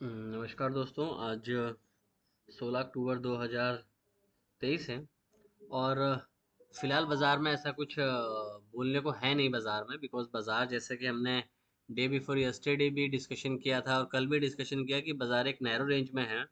नमस्कार दोस्तों। आज 16 अक्टूबर 2023 है। और फिलहाल बाज़ार में ऐसा कुछ बोलने को है नहीं बाज़ार में, बिकॉज़ बाज़ार जैसे कि हमने डे बिफोर यस्टरडे भी डिस्कशन किया था और कल भी डिस्कशन किया कि बाज़ार एक नैरो रेंज में है।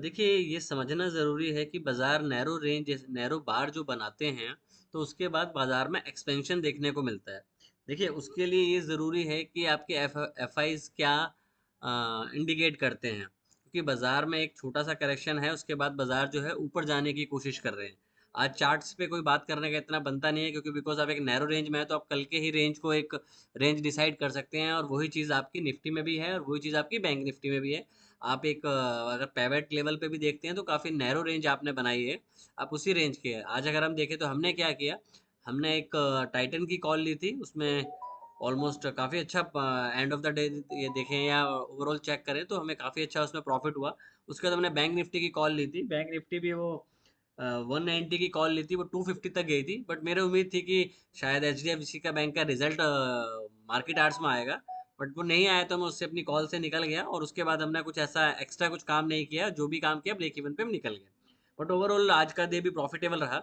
देखिए, ये समझना ज़रूरी है कि बाज़ार नैरो रेंज जैसे नैरो बार जो बनाते हैं, तो उसके बाद बाज़ार में एक्सपेंशन देखने को मिलता है। देखिए, उसके लिए ये ज़रूरी है कि आपके एफ आईज़ क्या इंडिकेट करते हैं, क्योंकि बाज़ार में एक छोटा सा करेक्शन है, उसके बाद बाज़ार जो है ऊपर जाने की कोशिश कर रहे हैं। आज चार्ट्स पे कोई बात करने का इतना बनता नहीं है, क्योंकि बिकॉज़ आप एक नैरो रेंज में है, तो आप कल के ही रेंज को एक रेंज डिसाइड कर सकते हैं, और वही चीज़ आपकी निफ्टी में भी है और वही चीज़ आपकी बैंक निफ्टी में भी है। आप एक अगर पिवट लेवल पे भी देखते हैं तो काफ़ी नैरो रेंज आपने बनाई है, आप उसी रेंज के हैं। आज अगर हम देखें तो हमने क्या किया, हमने एक टाइटन की कॉल ली थी, उसमें ऑलमोस्ट काफ़ी अच्छा एंड ऑफ द डे ये देखें या ओवरऑल चेक करें तो हमें काफ़ी अच्छा उसमें प्रॉफिट हुआ। उसके बाद हमने बैंक निफ्टी की कॉल ली थी, बैंक निफ्टी भी वो 190 की कॉल ली थी, वो 250 तक गई थी, बट मेरे उम्मीद थी कि शायद एच डी एफ सी का बैंक का रिजल्ट मार्केट आवर्स में आएगा, बट वो नहीं आया, तो मैं उससे अपनी कॉल से निकल गया और उसके बाद हमने कुछ ऐसा एक्स्ट्रा कुछ काम नहीं किया, जो भी काम किया ब्रेक इवन पे हम निकल गए। बट ओवरऑल आज का डे भी प्रॉफिटेबल रहा।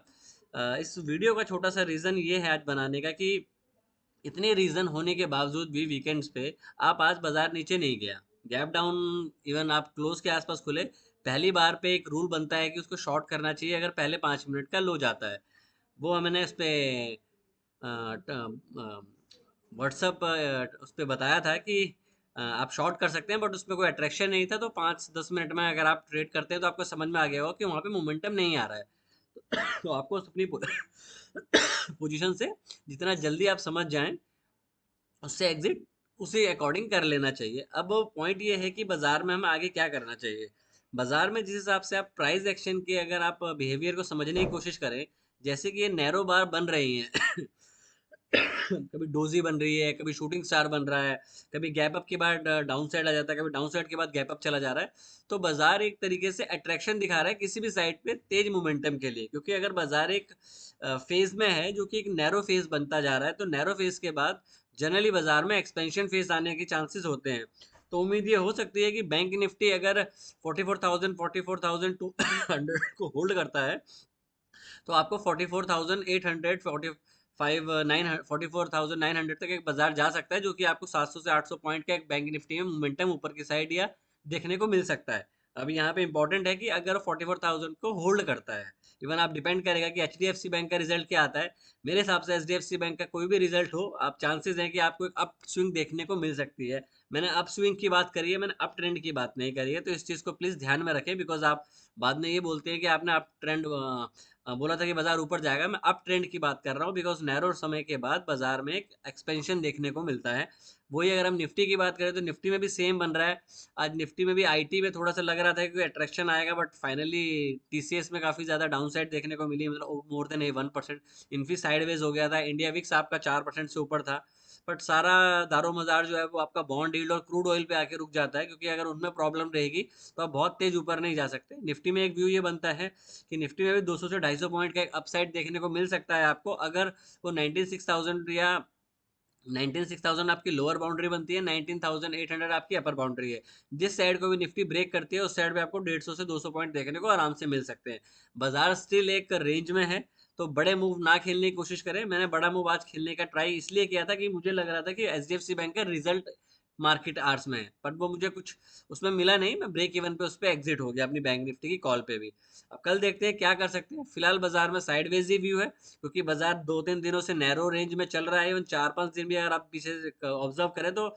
इस वीडियो का छोटा सा रीज़न ये है आज बनाने का कि इतने रीजन होने के बावजूद भी वीकेंड्स पे आप आज बाजार नीचे नहीं गया, गैप डाउन इवन आप क्लोज के आसपास खुले, पहली बार पे एक रूल बनता है कि उसको शॉर्ट करना चाहिए अगर पहले 5 मिनट का लो जाता है। वो मैंने उस पे व्हाट्सअप उस पे बताया था कि आप शॉर्ट कर सकते हैं, बट उसमें कोई अट्रैक्शन नहीं था, तो 5-10 मिनट में अगर आप ट्रेड करते हैं तो आपको समझ में आ गया होगा कि वहाँ पे मोमेंटम नहीं आ रहा है। तो आपको अपनी पोजीशन से जितना जल्दी आप समझ जाएं, उससे एग्जिट उसी अकॉर्डिंग कर लेना चाहिए। अब पॉइंट ये है कि बाजार में हमें आगे क्या करना चाहिए। बाजार में जिस हिसाब से आप प्राइस एक्शन के अगर आप बिहेवियर को समझने की कोशिश करें, जैसे कि ये नैरो बार बन रही हैं कभी डोजी बन रही है, कभी शूटिंग स्टार बन रहा है, कभी गैप अप के बाद डाउन साइड आ जाता है, कभी डाउन साइड के बाद गैप अप चला जा रहा है। तो बाजार एक तरीके से अट्रैक्शन दिखा रहा है किसी भी साइड पे तेज मोमेंटम के लिए, क्योंकि अगर बाजार एक फेज में है जो कि एक नैरो फेज बनता जा रहा है, तो नैरो फेज के बाद जनरली बाजार में एक्सपेंशन फेज आने के चांसेस होते हैं। तो उम्मीद ये हो सकती है कि बैंक निफ्टी अगर 44,200 को होल्ड करता है, तो आपको 44,800 44,900 तक एक बाजार जा सकता है, जो कि आपको 700 से 800 पॉइंट का एक बैंक निफ्टी में मोमेंटम ऊपर की साइड या देखने को मिल सकता है। अब यहाँ पे इंपॉर्टेंट है कि अगर 44,000 को होल्ड करता है, इवन आप डिपेंड करेगा कि H D F C bank का रिजल्ट क्या आता है। मेरे हिसाब से H D F C bank का कोई भी रिजल्ट हो, आप चांसेस हैं कि आपको एक अप स्विंग देखने को मिल सकती है। मैंने अप स्विंग की बात करी है, मैंने अप ट्रेंड की बात नहीं करी है, तो इस चीज़ को प्लीज़ ध्यान में रखें, बिकॉज आप बाद में ये बोलते हैं कि आपने अप ट्रेंड बोला था कि बाजार ऊपर जाएगा। मैं अप ट्रेंड की बात कर रहा हूँ, बिकॉज नैरो समय के बाद बाजार में एक एक्सपेंशन देखने को मिलता है। वही अगर हम निफ्टी की बात करें तो निफ्टी में भी सेम बन रहा है। आज निफ्टी में भी आईटी में थोड़ा सा लग रहा था कि अट्रैक्शन आएगा, बट फाइनली टीसीएस में काफ़ी ज़्यादा डाउन साइड देखने को मिली, मतलब मोर देन 1%। इन्फी साइडवेज हो गया था, इंडिया विक्स आपका 4% से ऊपर था। बट सारा दारो मजार जो है वो आपका बॉन्ड यील्ड और क्रूड ऑयल पे आके रुक जाता है, क्योंकि अगर उनमें प्रॉब्लम रहेगी तो आप बहुत तेज ऊपर नहीं जा सकते। निफ्टी में एक व्यू ये बनता है कि निफ्टी में भी 200 से 250 पॉइंट का एक अपसाइड देखने को मिल सकता है आपको, अगर वो 96,000 या 96,000 आपकी लोअर बाउंड्री बनती है, 19,800 आपकी अपर बाउंड्री है। जिस साइड को भी निफ्टी ब्रेक करती है उस साइड पे आपको 150 से 200 पॉइंट देखने को आराम से मिल सकते हैं। बाजार स्टिल एक रेंज में है, तो बड़े मूव ना खेलने की कोशिश करें। मैंने बड़ा मूव आज खेलने का ट्राई इसलिए किया था कि मुझे लग रहा था कि H D F C bank का रिजल्ट मार्केट आवर्स में है, बट वो मुझे कुछ उसमें मिला नहीं, मैं ब्रेक इवन पे उस पर एग्जिट हो गया अपनी बैंक निफ्टी की कॉल पे भी। अब कल देखते हैं क्या कर सकते हैं। फिलहाल बाजार में साइडवेज ही व्यू है, क्योंकि बाजार 2-3 दिनों से नैरो रेंज में चल रहा है। इवन 4-5 दिन भी अगर आप पीछे ऑब्जर्व करें तो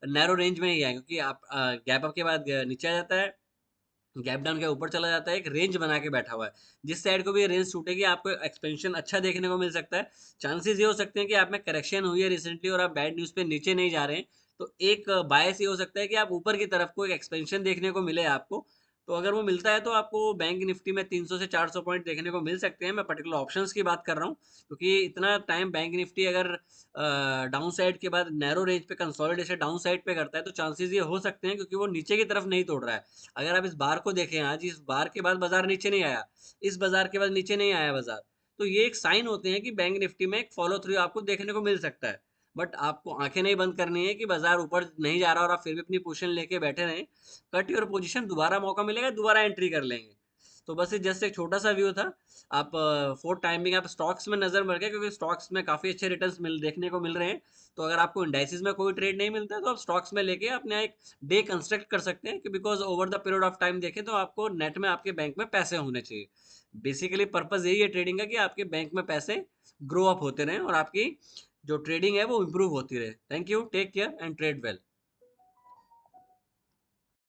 नैरो रेंज में ही है, क्योंकि आप गैप अप के बाद नीचे आ जाता है, गैप डाउन के ऊपर चला जाता है, एक रेंज बना के बैठा हुआ है। जिस साइड को भी ये रेंज टूटेगी आपको एक्सपेंशन अच्छा देखने को मिल सकता है। चांसेस ये हो सकते हैं कि आप में करेक्शन हुई है रिसेंटली और आप बैड न्यूज़ पे नीचे नहीं जा रहे हैं, तो एक बायस ये हो सकता है कि आप ऊपर की तरफ को एक एक्सपेंशन देखने को मिले आपको। तो अगर वो मिलता है तो आपको बैंक निफ्टी में 300 से 400 पॉइंट देखने को मिल सकते हैं। मैं पर्टिकुलर ऑप्शंस की बात कर रहा हूँ, क्योंकि इतना टाइम बैंक निफ्टी अगर डाउन साइड के बाद नैरो रेंज पे कंसोलिडेशन डाउन साइड पे करता है, तो चांसेस ये हो सकते हैं, क्योंकि वो नीचे की तरफ नहीं तोड़ रहा है। अगर आप इस बार को देखें, आज इस बार के बाद बाजार नीचे नहीं आया, इस बाजार के बाद नीचे नहीं आया बाजार, तो ये एक साइन होते हैं कि बैंक निफ्टी में एक फॉलो थ्रू आपको देखने को मिल सकता है। बट आपको आंखें नहीं बंद करनी है कि बाजार ऊपर नहीं जा रहा और आप फिर भी अपनी पोजीशन लेके बैठे रहें। कट योर पोजीशन, दोबारा मौका मिलेगा दोबारा एंट्री कर लेंगे। तो बस ये जस्ट एक छोटा सा व्यू था। आप फॉर टाइमिंग आप स्टॉक्स में नजर रखें, क्योंकि स्टॉक्स में काफी अच्छे रिटर्न्स देखने को मिल रहे हैं। तो अगर आपको इंडाइसिस में कोई ट्रेड नहीं मिलता है तो आप स्टॉक्स में लेके अपने एक डे कंस्ट्रक्ट कर सकते हैं, कि because over the period of time देखें तो आपको नेट में आपके बैंक में पैसे होने चाहिए। बेसिकली पर्पज यही है ट्रेडिंग का, कि आपके बैंक में पैसे ग्रो अप होते रहें और आपकी जो ट्रेडिंग है वो इम्प्रूव होती रहे। Thank you, take care and trade well.